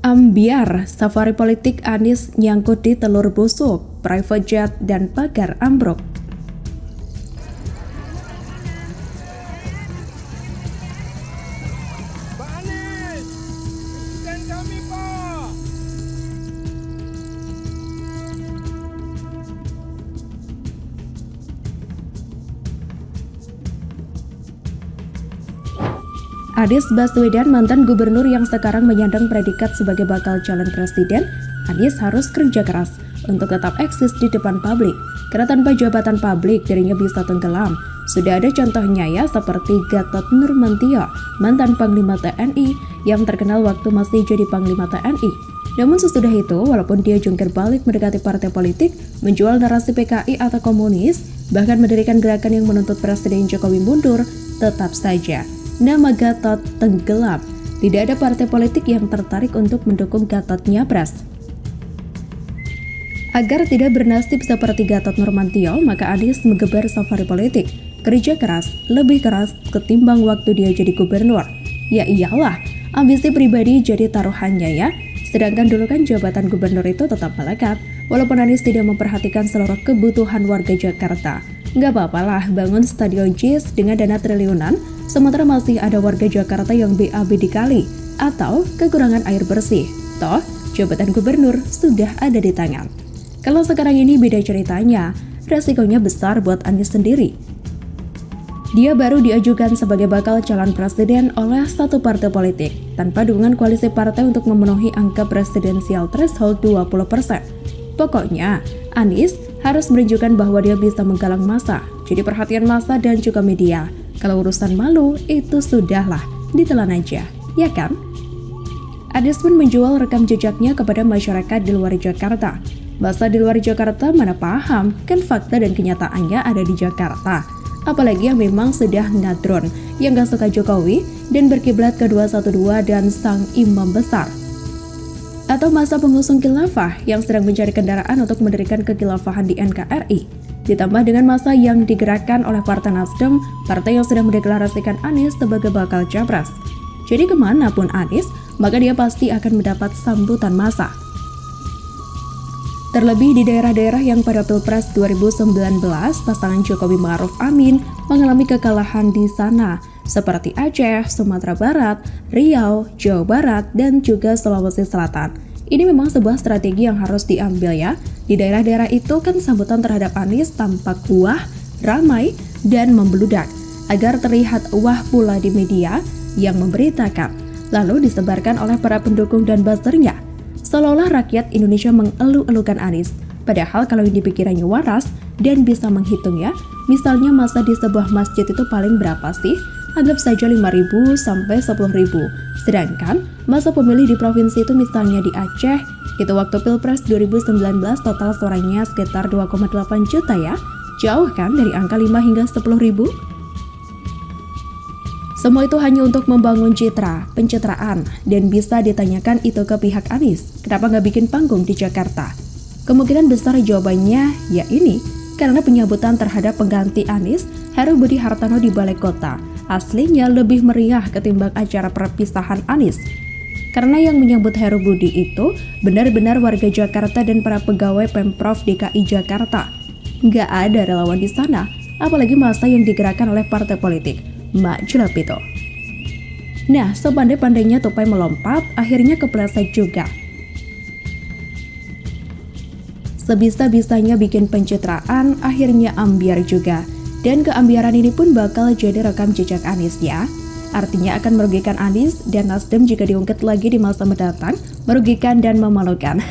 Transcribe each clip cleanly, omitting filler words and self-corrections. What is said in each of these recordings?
Ambiar, safari politik Anies nyangkut di telur busuk, private jet dan pagar ambruk. Pak Anies, presiden kami Pak. Anies Baswedan, mantan gubernur yang sekarang menyandang predikat sebagai bakal calon presiden, Anies harus kerja keras untuk tetap eksis di depan publik, karena tanpa jabatan publik dirinya bisa tenggelam. Sudah ada contohnya ya, seperti Gatot Nurmantio, mantan Panglima TNI yang terkenal waktu masih jadi Panglima TNI. Namun sesudah itu, walaupun dia jungkir balik mendekati partai politik, menjual narasi PKI atau komunis, bahkan mendirikan gerakan yang menuntut Presiden Jokowi mundur, tetap saja nama Gatot tenggelam. Tidak ada partai politik yang tertarik untuk mendukung Gatot nyapres. Agar tidak bernasib seperti Gatot Nurmantio, maka Anies menggeber safari politik. Kerja keras, lebih keras ketimbang waktu dia jadi gubernur. Ya iyalah, ambisi pribadi jadi taruhannya ya. Sedangkan dulu kan jabatan gubernur itu tetap melekat, walaupun Anies tidak memperhatikan seluruh kebutuhan warga Jakarta. Nggak apa-apalah bangun stadion JIS dengan dana triliunan, sementara masih ada warga Jakarta yang BAB dikali, atau kekurangan air bersih. Toh, jabatan gubernur sudah ada di tangan. Kalau sekarang ini beda ceritanya, resikonya besar buat Anies sendiri. Dia baru diajukan sebagai bakal calon presiden oleh satu partai politik, tanpa dukungan koalisi partai untuk memenuhi angka presidensial threshold 20%. Pokoknya, Anies harus menunjukkan bahwa dia bisa menggalang massa, jadi perhatian massa dan juga media. Kalau urusan malu, itu sudahlah, ditelan aja, ya kan? Anies pun menjual rekam jejaknya kepada masyarakat di luar Jakarta. Masa di luar Jakarta mana paham, kan fakta dan kenyataannya ada di Jakarta. Apalagi yang memang sudah ngadron, yang gak suka Jokowi dan berkiblat ke 212 dan sang imam besar. Atau masa pengusung khilafah yang sedang mencari kendaraan untuk mendirikan kekhilafahan di NKRI. Ditambah dengan masa yang digerakkan oleh Partai Nasdem, partai yang sedang mendeklarasikan Anies sebagai bakal capres. Jadi kemanapun Anies, maka dia pasti akan mendapat sambutan massa. Terlebih di daerah-daerah yang pada Pilpres 2019, pasangan Jokowi Ma'ruf Amin mengalami kekalahan di sana, seperti Aceh, Sumatera Barat, Riau, Jawa Barat, dan juga Sulawesi Selatan. Ini memang sebuah strategi yang harus diambil ya. Di daerah-daerah itu kan sambutan terhadap Anies tampak wah, ramai, dan membeludak, agar terlihat wah pula di media yang memberitakan, lalu disebarkan oleh para pendukung dan buzzernya. Seolah-olah rakyat Indonesia mengeluh-elukan Anies. Padahal kalau yang dipikirannya waras dan bisa menghitung ya, misalnya masa di sebuah masjid itu paling berapa sih? Anggap saja 5.000 sampai 10.000. Sedangkan masa pemilih di provinsi itu misalnya di Aceh, itu waktu Pilpres 2019 total suaranya sekitar 2,8 juta ya. Jauh kan dari angka 5 hingga 10.000? Semua itu hanya untuk membangun citra, pencitraan, dan bisa ditanyakan itu ke pihak Anies. Kenapa nggak bikin panggung di Jakarta? Kemungkinan besar jawabannya ya ini, karena penyambutan terhadap pengganti Anies, Heru Budi Hartono di Balai Kota, aslinya lebih meriah ketimbang acara perpisahan Anies. Karena yang menyambut Heru Budi itu benar-benar warga Jakarta dan para pegawai Pemprov DKI Jakarta. Nggak ada relawan di sana, apalagi masa yang digerakkan oleh partai politik. Mak jelap itu. Nah, sepandai-pandainya tupai melompat, akhirnya kepleset juga. Sebisa-bisanya bikin pencitraan, akhirnya ambiar juga. Dan keambiaran ini pun bakal jadi rekam jejak Anies ya. Artinya akan merugikan Anies dan Nasdem jika diungkit lagi di masa mendatang, merugikan dan memalukan.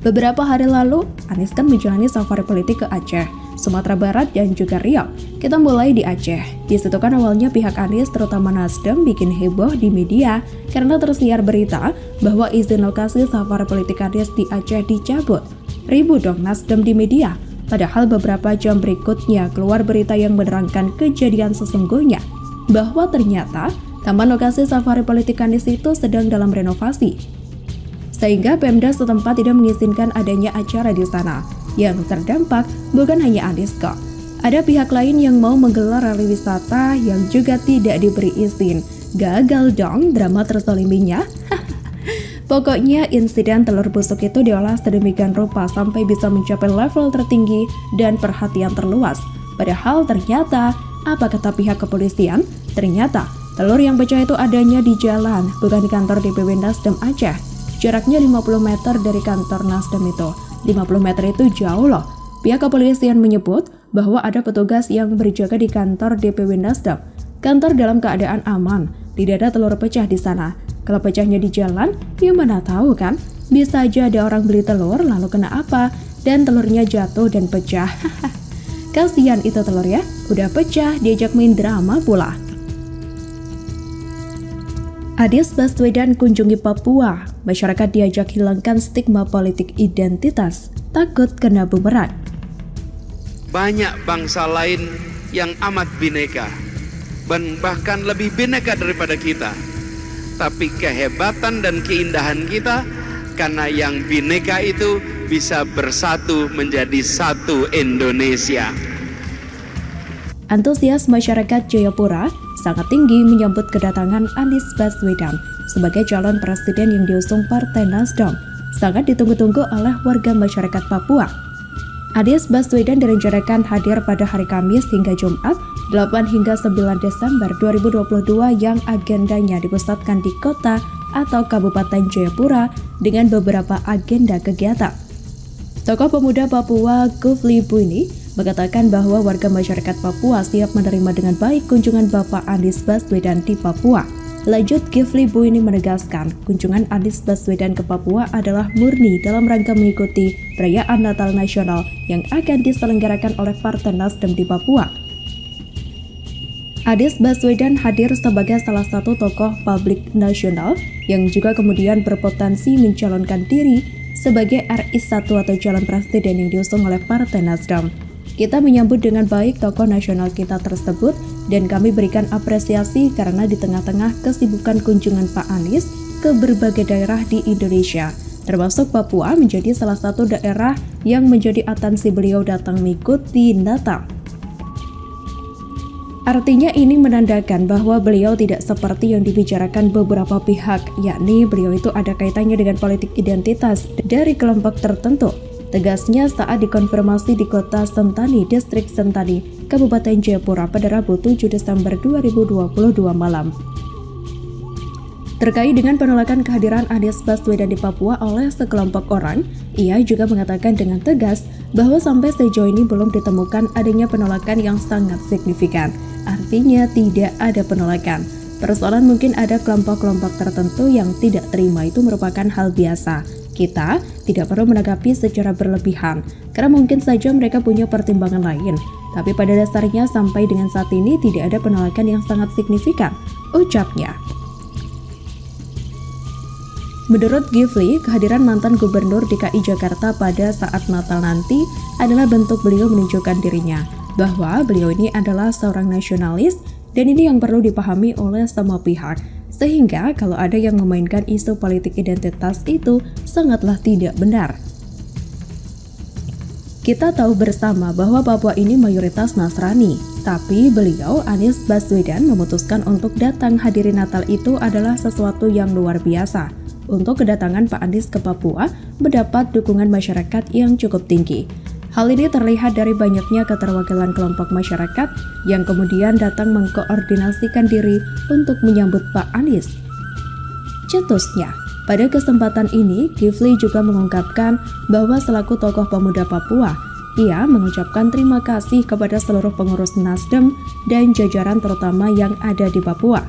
Beberapa hari lalu, Anies kan menjalani safari politik ke Aceh, Sumatera Barat, dan juga Riau. Kita mulai di Aceh. Di situ kan awalnya pihak Anies terutama Nasdem bikin heboh di media karena tersiar berita bahwa izin lokasi safari politik Anies di Aceh dicabut. Ribut dong Nasdem di media. Padahal beberapa jam berikutnya keluar berita yang menerangkan kejadian sesungguhnya, bahwa ternyata taman lokasi safari politik Anies itu sedang dalam renovasi. Sehingga Pemda setempat tidak mengizinkan adanya acara di sana. Yang terdampak bukan hanya Anies kok. Ada pihak lain yang mau menggelar rally wisata yang juga tidak diberi izin. Gagal dong drama terzoliminya. Pokoknya insiden telur busuk itu diolah sedemikian rupa sampai bisa mencapai level tertinggi dan perhatian terluas. Padahal ternyata, apa kata pihak kepolisian? Ternyata telur yang pecah itu adanya di jalan, bukan di kantor DPW Nasdem Aceh. Jaraknya 50 meter dari kantor Nasdem itu. 50 meter itu jauh loh. Pihak kepolisian menyebut bahwa ada petugas yang berjaga di kantor DPW Nasdem. Kantor dalam keadaan aman, tidak ada telur pecah di sana. Kalau pecahnya di jalan, ya mana tahu kan? Bisa aja ada orang beli telur lalu kena apa, dan telurnya jatuh dan pecah. Kasihan itu telur ya, udah pecah diajak main drama pula. Anies Baswedan kunjungi Papua, masyarakat diajak hilangkan stigma politik identitas, takut kena bumerang. Banyak bangsa lain yang amat bineka, dan bahkan lebih bineka daripada kita. Tapi kehebatan dan keindahan kita, karena yang bineka itu bisa bersatu menjadi satu Indonesia. Antusias masyarakat Jayapura sangat tinggi menyambut kedatangan Anies Baswedan sebagai calon presiden yang diusung Partai Nasdem. Sangat ditunggu-tunggu oleh warga masyarakat Papua. Anies Baswedan direncanakan hadir pada hari Kamis hingga Jumat 8 hingga 9 Desember 2022 yang agendanya dipusatkan di kota atau Kabupaten Jayapura dengan beberapa agenda kegiatan. Tokoh pemuda Papua Kifli Buini mengatakan bahwa warga masyarakat Papua siap menerima dengan baik kunjungan Bapak Anies Baswedan di Papua. Lanjut, Kifli Buini menegaskan kunjungan Anies Baswedan ke Papua adalah murni dalam rangka mengikuti perayaan Natal Nasional yang akan diselenggarakan oleh Partai Nasdem di Papua. Anies Baswedan hadir sebagai salah satu tokoh publik nasional yang juga kemudian berpotensi mencalonkan diri sebagai RI1 atau calon presiden yang diusung oleh Partai Nasdem. Kita menyambut dengan baik tokoh nasional kita tersebut dan kami berikan apresiasi karena di tengah-tengah kesibukan kunjungan Pak Anies ke berbagai daerah di Indonesia, termasuk Papua menjadi salah satu daerah yang menjadi atensi beliau datang mengikuti Natal. Artinya ini menandakan bahwa beliau tidak seperti yang dibicarakan beberapa pihak, yakni beliau itu ada kaitannya dengan politik identitas dari kelompok tertentu. Tegasnya saat dikonfirmasi di kota Sentani, Distrik Sentani, Kabupaten Jayapura pada Rabu 7 Desember 2022 malam. Terkait dengan penolakan kehadiran Anies Baswedan di Papua oleh sekelompok orang, ia juga mengatakan dengan tegas bahwa sampai sejauh ini belum ditemukan adanya penolakan yang sangat signifikan. Artinya tidak ada penolakan. Persoalan mungkin ada kelompok-kelompok tertentu yang tidak terima, itu merupakan hal biasa. Kita tidak perlu menanggapi secara berlebihan, karena mungkin saja mereka punya pertimbangan lain. Tapi pada dasarnya sampai dengan saat ini tidak ada penolakan yang sangat signifikan, ucapnya. Menurut Kifli, kehadiran mantan Gubernur DKI Jakarta pada saat Natal nanti adalah bentuk beliau menunjukkan dirinya, bahwa beliau ini adalah seorang nasionalis, dan ini yang perlu dipahami oleh semua pihak. Sehingga kalau ada yang memainkan isu politik identitas itu sangatlah tidak benar. Kita tahu bersama bahwa Papua ini mayoritas Nasrani, tapi beliau Anies Baswedan memutuskan untuk datang hadiri Natal itu adalah sesuatu yang luar biasa. Untuk kedatangan Pak Anies ke Papua mendapat dukungan masyarakat yang cukup tinggi. Hal ini terlihat dari banyaknya keterwakilan kelompok masyarakat yang kemudian datang mengkoordinasikan diri untuk menyambut Pak Anies. Cetusnya, pada kesempatan ini, Kifli juga mengungkapkan bahwa selaku tokoh pemuda Papua, ia mengucapkan terima kasih kepada seluruh pengurus Nasdem dan jajaran terutama yang ada di Papua.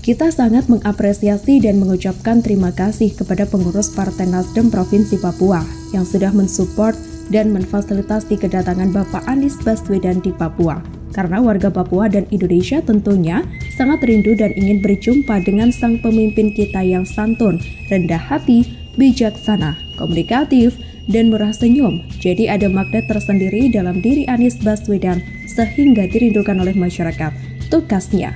Kita sangat mengapresiasi dan mengucapkan terima kasih kepada pengurus Partai Nasdem Provinsi Papua yang sudah mensupport dan memfasilitasi kedatangan Bapak Anies Baswedan di Papua. Karena warga Papua dan Indonesia tentunya sangat rindu dan ingin berjumpa dengan sang pemimpin kita yang santun, rendah hati, bijaksana, komunikatif, dan murah senyum. Jadi ada magnet tersendiri dalam diri Anies Baswedan sehingga dirindukan oleh masyarakat, tukasnya.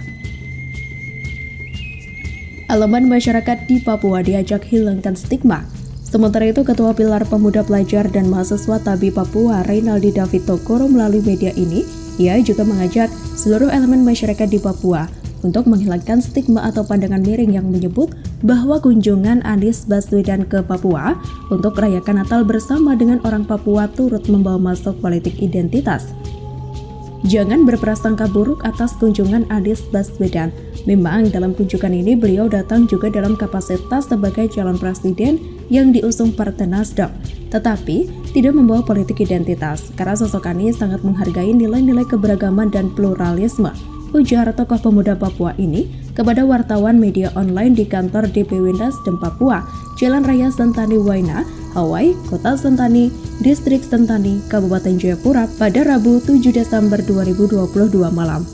Elemen masyarakat di Papua diajak hilangkan stigma. Sementara itu, Ketua Pilar Pemuda Pelajar dan Mahasiswa Tabi Papua, Reynaldi David Tokoro melalui media ini, ia juga mengajak seluruh elemen masyarakat di Papua untuk menghilangkan stigma atau pandangan miring yang menyebut bahwa kunjungan Anies Baswedan ke Papua untuk merayakan Natal bersama dengan orang Papua turut membawa masuk politik identitas. Jangan berprasangka buruk atas kunjungan Anies Baswedan. Memang dalam kunjungan ini beliau datang juga dalam kapasitas sebagai calon presiden yang diusung Partai Nasdem, tetapi tidak membawa politik identitas karena sosok Anies sangat menghargai nilai-nilai keberagaman dan pluralisme, ujar tokoh pemuda Papua ini kepada wartawan media online di kantor DPW Nasdem Papua, Jalan Raya Sentani Waina, Hawaii, Kota Sentani, Distrik Sentani, Kabupaten Jayapura pada Rabu 7 Desember 2022 malam.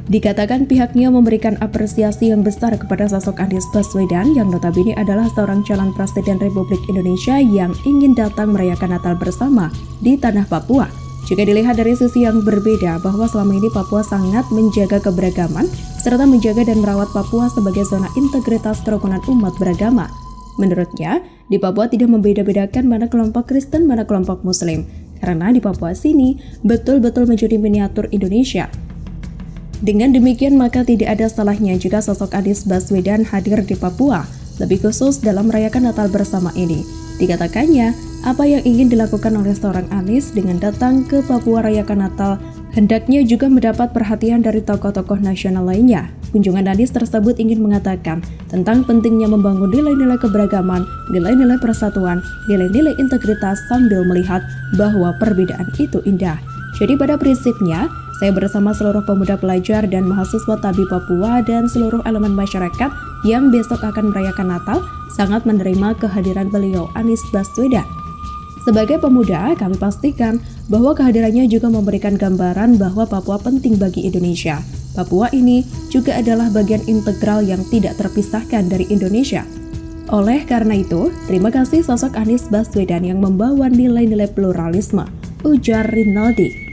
Dikatakan pihaknya memberikan apresiasi yang besar kepada sosok Anies Baswedan yang notabene adalah seorang calon presiden Republik Indonesia yang ingin datang merayakan Natal bersama di tanah Papua. Jika dilihat dari sisi yang berbeda bahwa selama ini Papua sangat menjaga keberagaman serta menjaga dan merawat Papua sebagai zona integritas kerukunan umat beragama. Menurutnya, di Papua tidak membeda-bedakan mana kelompok Kristen, mana kelompok Muslim, karena di Papua sini betul-betul menjadi miniatur Indonesia. Dengan demikian maka tidak ada salahnya jika sosok Anies Baswedan hadir di Papua, lebih khusus dalam merayakan Natal bersama ini. Dikatakannya, apa yang ingin dilakukan oleh seorang Anies dengan datang ke Papua rayakan Natal hendaknya juga mendapat perhatian dari tokoh-tokoh nasional lainnya. Kunjungan Anies tersebut ingin mengatakan tentang pentingnya membangun nilai-nilai keberagaman, nilai-nilai persatuan, nilai-nilai integritas sambil melihat bahwa perbedaan itu indah. Jadi pada prinsipnya, saya bersama seluruh pemuda pelajar dan mahasiswa Tabi Papua dan seluruh elemen masyarakat yang besok akan merayakan Natal sangat menerima kehadiran beliau Anies Baswedan. Sebagai pemuda, kami pastikan bahwa kehadirannya juga memberikan gambaran bahwa Papua penting bagi Indonesia. Papua ini juga adalah bagian integral yang tidak terpisahkan dari Indonesia. Oleh karena itu, terima kasih sosok Anies Baswedan yang membawa nilai-nilai pluralisme, ujar Rinaldi.